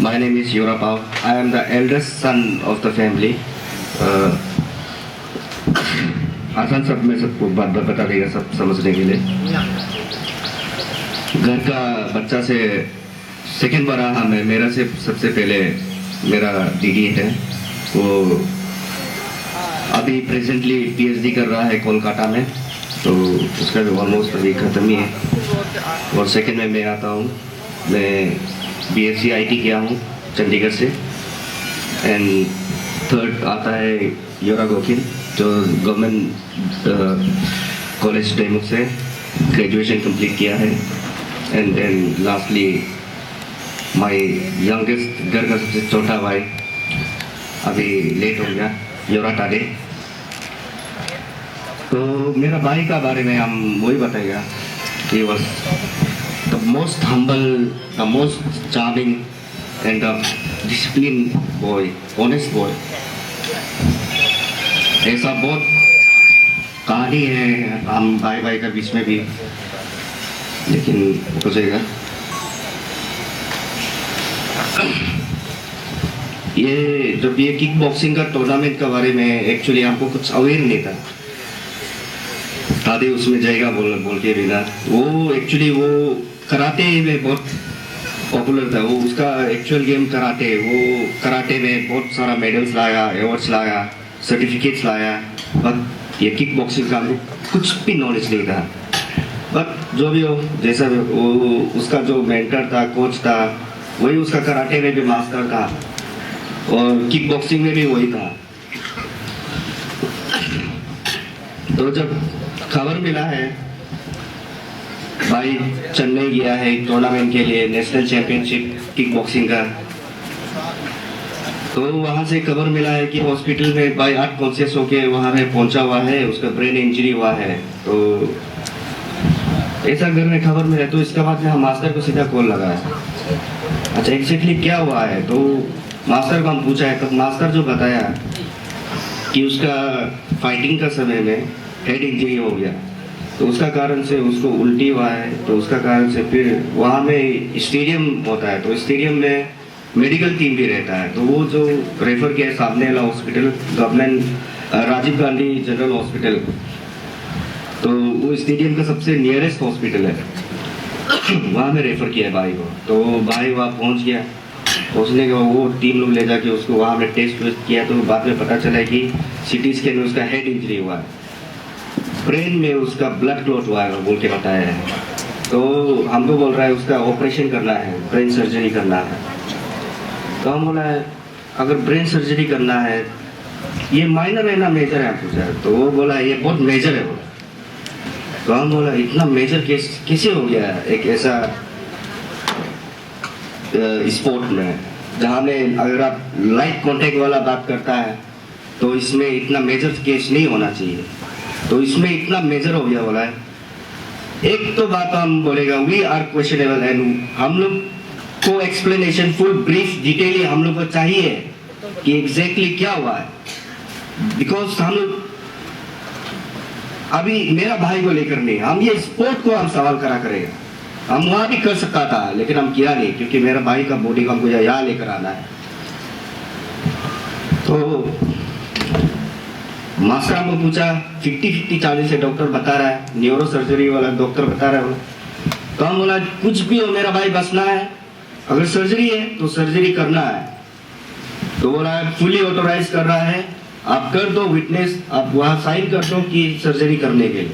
My name is Yura Pao. I am the eldest son of the family. आसान सब में सबको बात बता देगा सब समझने के लिए। घर का बच्चा से सेकंड बड़ा हम है, मेरा से सबसे पहले मेरा दीदी है, वो अभी प्रेजेंटली पीएचडी कर रहा है कोलकाता में, तो उसका भी ऑलमोस्ट अभी ख़त्म ही है। और सेकंड में मैं आता हूँ, मैं बीएससी आईटी किया हूँ चंडीगढ़ से। एंड थर्ड आता है योरा गोकिल, जो गवर्नमेंट कॉलेज डेमुक से ग्रेजुएशन कंप्लीट किया है। And then lastly my youngest, घर का सबसे छोटा भाई, अभी लेट हो गया, योरा टाडे। तो मेरा भाई का बारे में हम वही बताएगा कि was the most humble, the most charming and the discipline boy, honest boy. ऐसा बहुत कहानी है हम भाई भाई का बीच में भी, लेकिन हो जाएगा। ये जब ये किक बॉक्सिंग का टूर्नामेंट के बारे में एक्चुअली हमको कुछ अवेयर नहीं था, दादी उसमें जाएगा बोल के बिना। वो एक्चुअली वो कराटे में बहुत पॉपुलर था, वो उसका एक्चुअल गेम कराटे, वो कराटे में बहुत सारा मेडल्स लाया, अवार्ड्स लाया, सर्टिफिकेट्स लाया। बट ये किक बॉक्सिंग का हमको कुछ भी नॉलेज नहीं था। बट जो भी हो, जैसा भी वो, उसका जो मेंटर था, कोच था, वही उसका कराटे में भी मास्टर था और किक बॉक्सिंग में भी वही था। तो जब खबर मिला है भाई चेन्नई गया है टूर्नामेंट के लिए, नेशनल चैंपियनशिप किक बॉक्सिंग का, तो वहाँ से खबर मिला है कि हॉस्पिटल में भाई अनकॉन्शियस होके वहाँ में पहुँचा हुआ है, उसका ब्रेन इंजरी हुआ है। तो ऐसा घर में खबर मिला, तो इसके बाद में हम मास्टर को सीधा कॉल लगाया, अच्छा एग्जैक्टली क्या हुआ है। तो मास्टर को हम पूछा है, तब मास्टर जो बताया कि उसका फाइटिंग का समय में हेड इंजरी हो गया, तो उसका कारण से उसको उल्टी हुआ है, तो उसका कारण से फिर वहाँ में स्टेडियम होता है, तो स्टेडियम में मेडिकल टीम भी रहता है, तो वो जो रेफर किया है सामने वाला hospital, government Rajiv Gandhi general hospital, तो वो स्टेडियम का सबसे नियरेस्ट हॉस्पिटल है, वहाँ में रेफर किया है भाई को। तो भाई वहाँ पहुँच गया, पहुँचने के बाद वो टीम लोग ले जाके उसको वहाँ में टेस्ट वेस्ट किया, तो बाद में पता चला कि सीटी स्कैन में उसका हेड इंजरी हुआ है, ब्रेन में उसका ब्लड क्लॉट हुआ है बोल के बताया है। तो हमको बोल रहा है उसका ऑपरेशन करना है, ब्रेन सर्जरी करना है। तो हम बोला है अगर ब्रेन सर्जरी करना है, ये माइनर है ना मेजर है, पूछा। तो वो बोला ये बहुत मेजर है। तो हम बोला इतना मेजर कैसे हो गया एक ऐसा स्पोर्ट में, जहाँ में अगर आप लाइट कॉन्टेक्ट वाला बात करता है तो इसमें इतना मेजर केस नहीं होना चाहिए, तो इसमें इतना मेजर हो गया। बोला है एक तो बात हम बोलेगा वी आर क्वेश्चनेबल, एंड हम लोग को एक्सप्लेनेशन फुल ब्रीफ डिटेल हम लोग को चाहिए कि एग्जैक्टली क्या हुआ है, बिकॉज हम लोग अभी मेरा भाई को लेकर नहीं, हम ये स्पोर्ट को हम सवाल करा करेगा। हम वहां भी कर सकता था लेकिन हम किया नहीं, क्योंकि मेरा भाई का बॉडी को हमको यहाँ लेकर आना है। तो मास्टर हमको पूछा 50-50 चार्जेस है, डॉक्टर बता रहा है, न्यूरो सर्जरी वाला डॉक्टर बता रहा है। तो हम बोला कुछ भी हो मेरा भाई बचना है, अगर सर्जरी है तो सर्जरी करना है। तो बोला फुली ऑथोराइज कर रहा है, आप कर दो विटनेस, आप वहाँ साइन कर दो कि सर्जरी करने के लिए।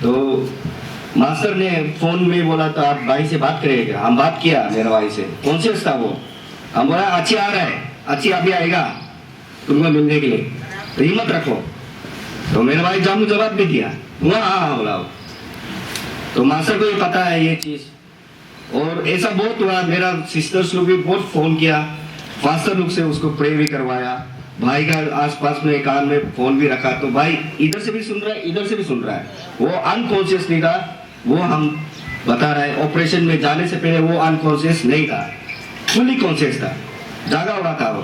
तो मास्टर ने फोन में बोला था आप भाई से बात करेगा, हम बात किया मेरा भाई से, कॉन्शियस था वो। हम बोला अच्छी आ रहा है, अच्छी अभी आएगा तुमको मिलने के लिए, तो हिम्मत रखो। तो मेरा भाई जामू जवाब भी दिया, हाँ बोला। तो मास्टर को ये पता है ये चीज, और ऐसा बहुत हुआ। मेरा सिस्टर्स लोग भी बहुत फोन किया, फास्टर लोग से उसको प्रे भी करवाया, भाई का आसपास में कान में फोन भी रखा, तो भाई इधर से भी सुन रहा है, इधर से भी सुन रहा है। वो अनकॉन्शियस नहीं था, वो हम बता रहा है ऑपरेशन में जाने से पहले वो अनकॉन्शियस नहीं था, फुली कॉन्शियस था, जागा हुआ था वो।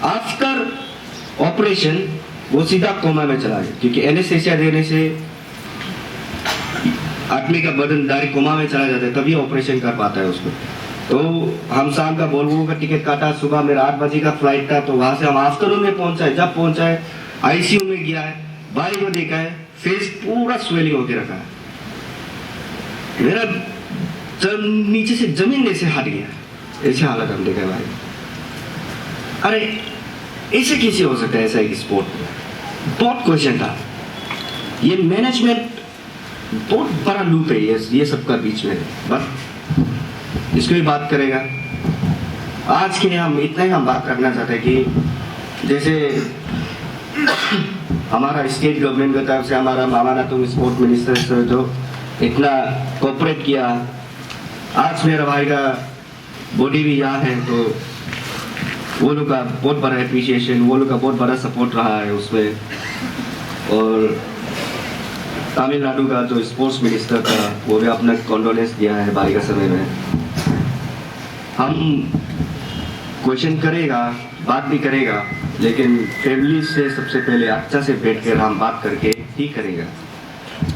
आफ्टर ऑपरेशन वो सीधा कोमा में चला गया, क्योंकि एनेस्थेसिया देने से आदमी का बदन डायरेक्ट कोमा में चला जाता है, तभी ऑपरेशन कर पाता है उसको। तो हम शाम का वोल्वो का टिकट काटा, सुबह मेरा 8 बजे का फ्लाइट था, तो वहां से हम आफ्टरनून में पहुंचा। जब पहुंचा है आईसीयू में गया है, भाई को देखा है, फेस पूरा स्वेलिंग होके रखा है, मेरा नीचे से जमीन ऐसे हट गया, ऐसे हालत हम देखा है भाई। अरे ऐसे कैसे हो सकता है ऐसा एक स्पोर्ट में? बहुत क्वेश्चन था। ये मैनेजमेंट बहुत बड़ा लूप है ये सबका बीच में, बस इसको भी बात करेगा। आज के लिए हम इतना ही हम बात रखना चाहते हैं कि जैसे हमारा स्टेट गवर्नमेंट की तरफ से हमारा मामा नातुंग स्पोर्ट मिनिस्टर जो इतना कोऑपरेट किया, आज मेरा भाई का बॉडी भी यहाँ है, तो वो लोग का बहुत बड़ा एप्रिसिएशन, वो लोग का बहुत बड़ा सपोर्ट रहा है उसमें। और तमिलनाडु का जो स्पोर्ट्स मिनिस्टर था वो भी अपना कॉन्डोलेंस दिया है भाई का समय में। हम क्वेश्चन करेगा, बात भी करेगा, लेकिन फैमिली से सबसे पहले अच्छा से बैठ कर हम बात करके ही करेगा।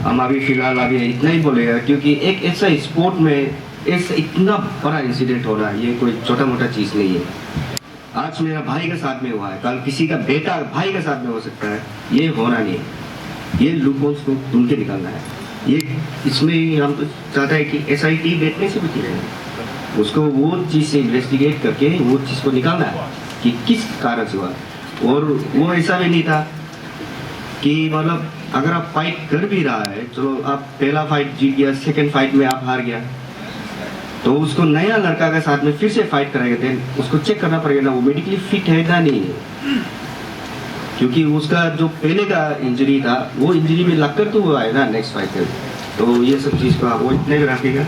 हम अभी फिलहाल अभी इतना ही बोलेगा, क्योंकि एक ऐसा स्पोर्ट में ऐसा इतना बड़ा इंसिडेंट होना ये कोई छोटा मोटा चीज़ नहीं है। आज मेरा भाई के साथ में हुआ है, कल किसी का बेटा भाई के साथ में हो सकता है, ये होना नहीं है। ये लूपहोल्स को ढूंढ के निकालना है। ये इसमें हम तो चाहता है कि SIT बैठने से बची रहे, उसको वो चीज़ से इन्वेस्टिगेट करके वो चीज़ को निकालना है कि किस कारण से हुआ। और वो ऐसा भी नहीं था कि मतलब अगर आप फाइट कर भी रहा है, चलो आप पहला फाइट जीत गया, सेकेंड फाइट में आप हार गया, तो उसको नया लड़का के साथ में फिर से फाइट कराएगा, देन उसको चेक करना पड़ेगा ना वो मेडिकली फिट है ना नहीं है, क्योंकि उसका जो पहले का इंजरी था वो इंजरी में लगकर तो हुआ है ना नेक्स्ट फाइट में। तो ये सब चीज़ को आप वो इतने में रखेगा।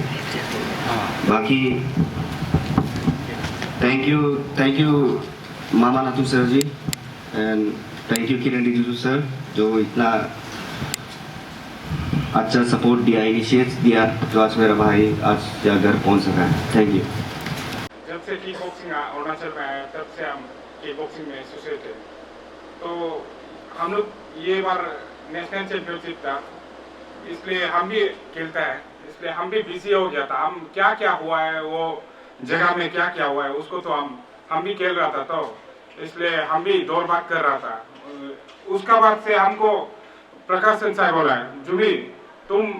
बाकी thank you Mama Natung sir ji, and thank you Kiren Rijiju sir जो इतना अच्छा सपोर्ट दिया, इनिशिएट दिया, जो आज मेरा भाई आज घर पहुंच सका है। Thank you. जब से किक बॉक्सिंग अरुणाचल में आया तब से हम किक बॉक्सिंग में एसोसिएट है। तो हम लोग ये बार नेशनल चैंपियनशिप था, इसलिए हम भी खेलता है, इसलिए हम भी बिजी हो गया था। हम क्या क्या हुआ है वो जगह में क्या क्या हुआ है उसको तो हम भी खेल रहा था, तो इसलिए हम भी दौड़ भाग कर रहा था। उसका बाद से हमको प्रकाश साहब बोला है, जुबी तुम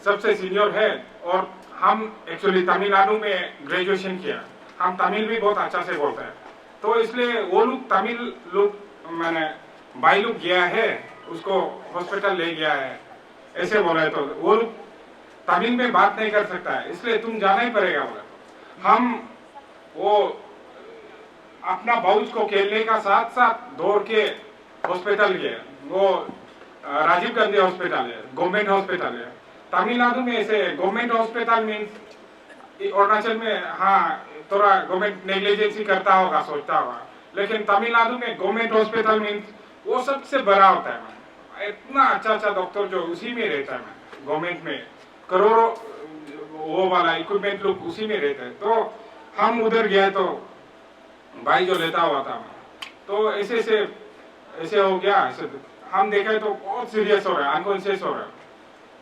सबसे सीनियर है, और हम एक्चुअली तमिलनाडु में ग्रेजुएशन किया, हम तमिल भी बहुत अच्छा से बोलते हैं, तो इसलिए वो लोग तमिल लोग मैंने भाई लोग गया है, उसको हॉस्पिटल ले गया है ऐसे बोला है, तो वो लोग तमिल में बात नहीं कर सकता है, इसलिए तुम जाना ही पड़ेगा बोला। हम वो अपना बाउच को खेलने का साथ साथ दौड़ के हॉस्पिटल गए, वो राजीव गांधी हॉस्पिटल है, गवर्नमेंट हॉस्पिटल है। तमिलनाडु में ऐसे गवर्नमेंट हॉस्पिटल मीन्स अरुणाचल में हाँ थोड़ा गवर्नमेंट नेग्लिजेंसी करता होगा, सोचता होगा, लेकिन तमिलनाडु में गवर्नमेंट हॉस्पिटल मीन्स वो सबसे बड़ा होता है। इतना अच्छा डॉक्टर जो उसी में रहता है, गवर्नमेंट में करोड़ों वो वाला इक्विपमेंट लोग उसी में रहते हैं। तो हम उधर गए तो भाई जो लेता हुआ था, तो ऐसे हो गया, ऐसे हम देखे तो बहुत सीरियस हो रहा है, अनकॉन्शियस हो रहा है।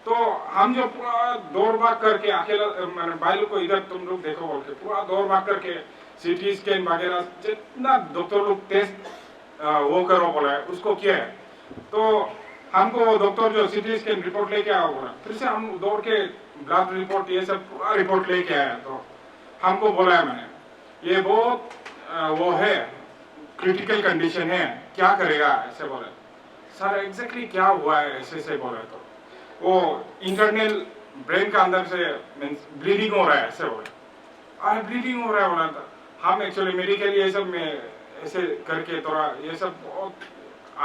तो हम जो पूरा दौड़ भाग करके अकेला मैंने भाई लोग को इधर तुम लोग देखो बोल के पूरा दौड़ भाग करके CT स्कैन वगैरह जितना डॉक्टर लोग टेस्ट वो करो बोला है उसको किया है। तो हमको डॉक्टर जो CT स्कैन रिपोर्ट लेके आओ बोला, फिर से हम दौड़ के ब्लड रिपोर्ट ये सब पूरा रिपोर्ट लेके आया। तो हमको बोला है मैंने ये बहुत वो है क्रिटिकल कंडीशन है, क्या करेगा ऐसे बोले। सर एग्जैक्टली क्या हुआ है ऐसे बोले, तो वो इंटरनल ब्रेन का अंदर से मीन्स ब्लीडिंग हो रहा है ऐसे बोले। अरे ब्लीडिंग हो रहा है बोला था, हम एक्चुअली मेडिकल ये सब में ऐसे करके थोड़ा ये सब बहुत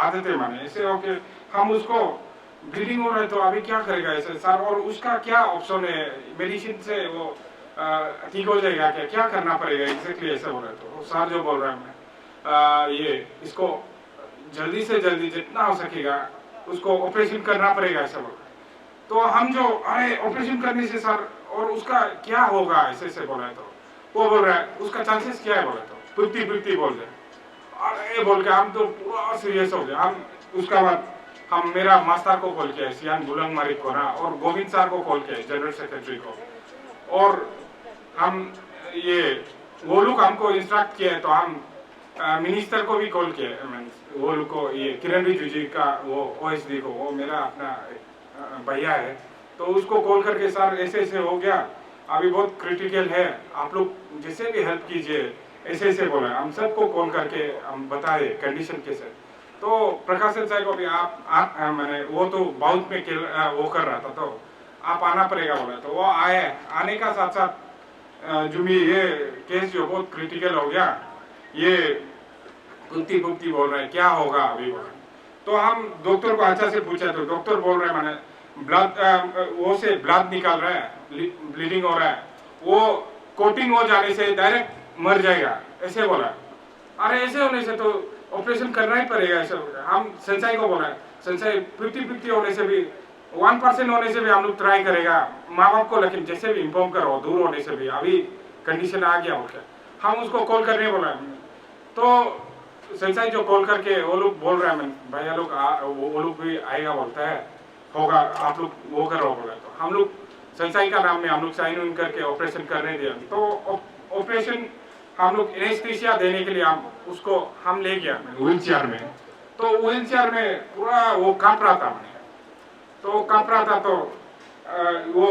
आदत है माने ऐसे हो के हम उसको ब्लीडिंग हो रहा है तो अभी क्या करेगा ऐसे सर, और उसका क्या ऑप्शन है, मेडिसिन से वो ठीक हो जाएगा क्या, क्या करना पड़ेगा एग्जैक्टली ऐसे बोल रहे। तो सर जो बोल रहा है मैं ये इसको जल्दी से जल्दी जितना हो सकेगा उसको ऑपरेशन करना पड़ेगा ऐसा बोल रहे। तो हम जो अरे ऑपरेशन करने से सर और उसका क्या होगा ऐसे बोला है, तो वो बोल रहा है उसका चांसेस क्या है बोला, तो 50-50 बोल रहे। अरे बोल के हम तो पूरा सीरियस हो गए। हम उसका बाद हम मेरा मास्टर को कॉल किया सियान बुलंग मारिक को ना, और गोविंद सर को कॉल किया जनरल सेक्रेटरी को, और हम ये वो लोग हमको इंस्ट्रक्ट किए तो हम मिनिस्टर को भी कॉल किए, वो लोग को, ये किरण रिजिजू जी का वो ओएसडी को, वो मेरा अपना भैया है, तो उसको कॉल करके सर ऐसे ऐसे हो गया, अभी बहुत क्रिटिकल है, आप लोग जिसे भी हेल्प कीजिए, ऐसे ऐसे बोला। हम सबको कॉल करके हम बताए कंडीशन कैसे। तो प्रकाश साहब को भी आप मैंने वो तो बाउथ में वो कर रहा था, तो आप आना पड़ेगा बोला, तो वो आए। आने का साथ साथ जो भी ये केस जो बहुत क्रिटिकल हो गया, ये कुत्ती कुत्ती बोल रहे हैं क्या होगा अभी बोला। तो हम डॉक्टर को अच्छा से पूछा, तो डॉक्टर बोल रहे हैं मैंने ब्लड वो से ब्लड निकाल रहा है, ब्लीडिंग हो रहा है, वो कोटिंग हो जाने से डायरेक्ट मर जाएगा, ऐसे बोला। अरे ऐसे होने से तो ऑपरेशन करना ही पड़ेगा, ऐसे हम संचाई को बोला, संचाई 50-50 होने से भी 1% होने से भी हम लोग ट्राई करेगा माँ बाप को, लेकिन जैसे भी इन्फॉर्म करो दूर होने से भी अभी कंडीशन आ गया बोलकर हम उसको कॉल करने बोला। तो संचाई जो कॉल करके वो लोग बोल रहे हैं भैया लोग वो लोग भी आएगा बोलता है, होगा आप लोग वो करो बोला। तो हम लोग संचाई का नाम में हम लोग साइन इन करके ऑपरेशन करने दिया। तो ऑपरेशन हम लोग एनेस्थीसिया देने के लिए हम ले गया व्हील चेयर में। तो व्हील चेयर में पूरा वो कांप रहा था, तो कांप रहा था। तो वो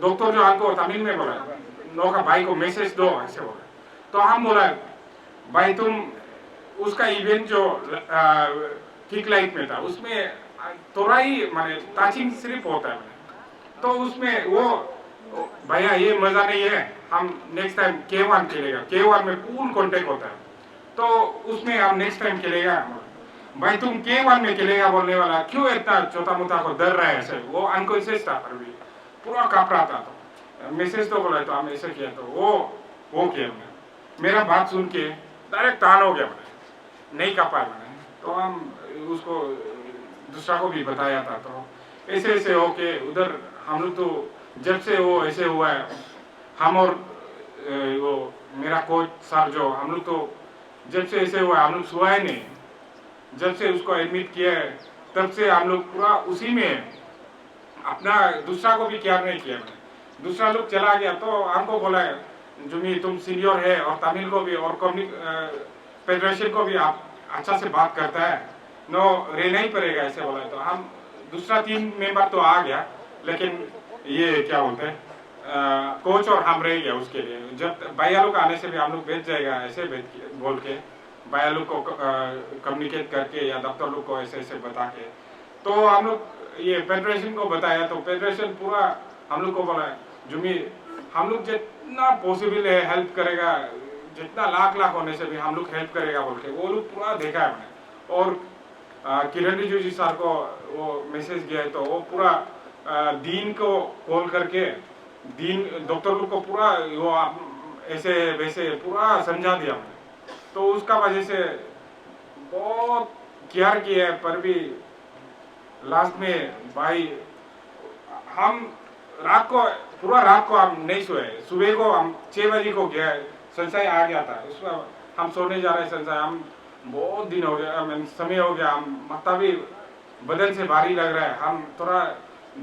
डॉक्टर जो हमको तमिल में बोला, नो का भाई को मैसेज दो, ऐसे बोला। तो हम बोला भाई तुम उसका इवेंट जो किक लाइट में था उसमें थोड़ा ही माने टचिंग सिर्फ होता है, तो उसमें वो भैया ये मजा नहीं है, हम नेक्स्ट टाइम K1 खेलेगा, K1 में फुल कांटेक्ट होता है, तो उसमें हम नेक्स्ट टाइम खेलेगा। भाई तुम K1 में खेलेगा बोलने वाला क्यों इतना छोटा मोटा को डर रहा है ऐसे, वो अनकॉन्शियस था पर भी पूरा कांप रहा था। तो मैसेज तो बोला, तो हम ऐसे किया, तो वो किया मेरा बात सुन के डायरेक्ट टान हो गया, मैंने नहीं कांपा मैंने। तो हम उसको दूसरा को भी बताया था, तो ऐसे ऐसे हो के उधर हम लोग तो जब से वो ऐसे हुआ है, हम और वो मेरा कोच सर जो हम लोग तो जब से ऐसे हुआ हम लोग सुआ ही नहीं, जब से उसको एडमिट किया है तब से हम लोग पूरा उसी में अपना दूसरा को भी केयर नहीं किया। मैंने दूसरा लोग चला गया तो हमको बोला जुमी तुम सीनियर है और तमिल को भी और फेडरेशन को भी आप अच्छा से बात करता है, नो रहना ही पड़ेगा ऐसे बोला। तो हम दूसरा 3 मेंबर तो आ गया, लेकिन ये क्या बोलते हैं कोच और हम रह गया उसके लिए। जब भैया लोग आने से भी हम लोग भेज जाएगा ऐसे बोल के भैया लोग को कम्युनिकेट करके या दफ्तर लोग को ऐसे ऐसे बता के, तो हम लोग ये फेडरेशन को बताया। तो फेडरेशन पूरा हम लोग को बोला जुमी हम लोग जितना पॉसिबल है हेल्प करेगा, जितना लाख होने से भी हम लोग हेल्प करेगा बोल के वो लोग पूरा देखा है मैंने। और किरण रिजिजू जी सर को वो मैसेज गया है, तो वो पूरा दीन को कॉल करके दीन डॉक्टर लोग को पूरा वो ऐसे वैसे पूरा समझा दिया मैंने। तो उसका वजह से बहुत केयर किया है, पर भी लास्ट में भाई हम पूरा रात को हम नहीं सोए। सुबह को हम 6 बजे को गया, संशय आ गया था, उसमें हम सोने जा रहे संशय, हम बहुत दिन हो गया, समय हो गया, हम माथा भी बदन से भारी लग रहा है, हम थोड़ा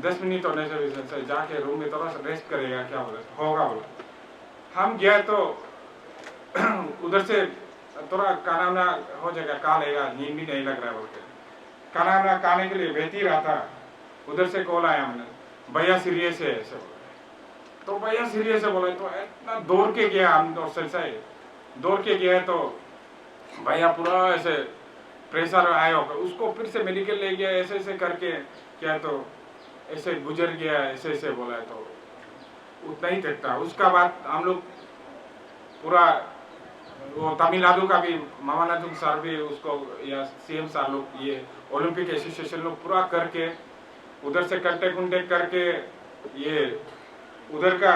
10 मिनट होने से भी संशय जाके रूम में थोड़ा सा रेस्ट करेगा क्या बोला होगा बोला। हम गया तो उधर से थोड़ा खाना वाना हो जाएगा, खा लेगा, नींद भी नहीं लग रहा है बोल के खाना वाना खाने के लिए बैठ ही रहा था। उधर से कॉल आया हमने भैया सीरियस है ऐसे बोला। तो भैया सीरियस है बोले, तो इतना दौड़ के गया हम और संशय दौड़ के गया, तो भैया पूरा ऐसे प्रेशर आया होगा, उसको फिर से मेडिकल ले गया ऐसे ऐसे करके क्या, तो ऐसे गुजर गया ऐसे ऐसे बोला। तो उतना ही तक था। उसका बाद हम लोग पूरा वो तमिलनाडु का भी मामानाथन सर भी उसको या सीएम सर लोग ये ओलंपिक एसोसिएशन लोग पूरा करके उधर से कांटेक्ट करके ये उधर का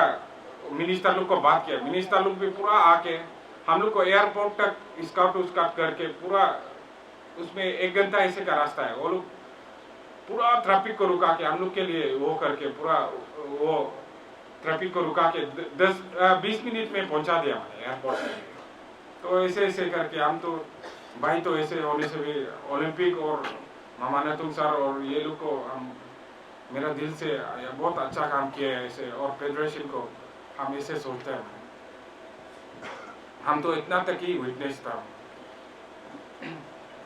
मिनिस्टर लोग को बात किया। मिनिस्टर लोग भी पूरा आके हम लोग को एयरपोर्ट तक स्काउट करके पूरा उसमें 1 घंटा ऐसे का रास्ता है, वो लोग पूरा ट्रैफिक को रुका के हम लोग के लिए वो करके पूरा वो ट्रैफिक को रुका के 10-20 मिनट में पहुंचा दिया मैंने एयरपोर्ट में। तो ऐसे ऐसे करके हम तो भाई तो ऐसे होने से भी ओलंपिक और मामानाथन सर और ये लोग को हम मेरा दिल से बहुत अच्छा काम किया है ऐसे, और फेडरेशन को हम ऐसे सोचते हैं। हम तो इतना तक ही विटनेस था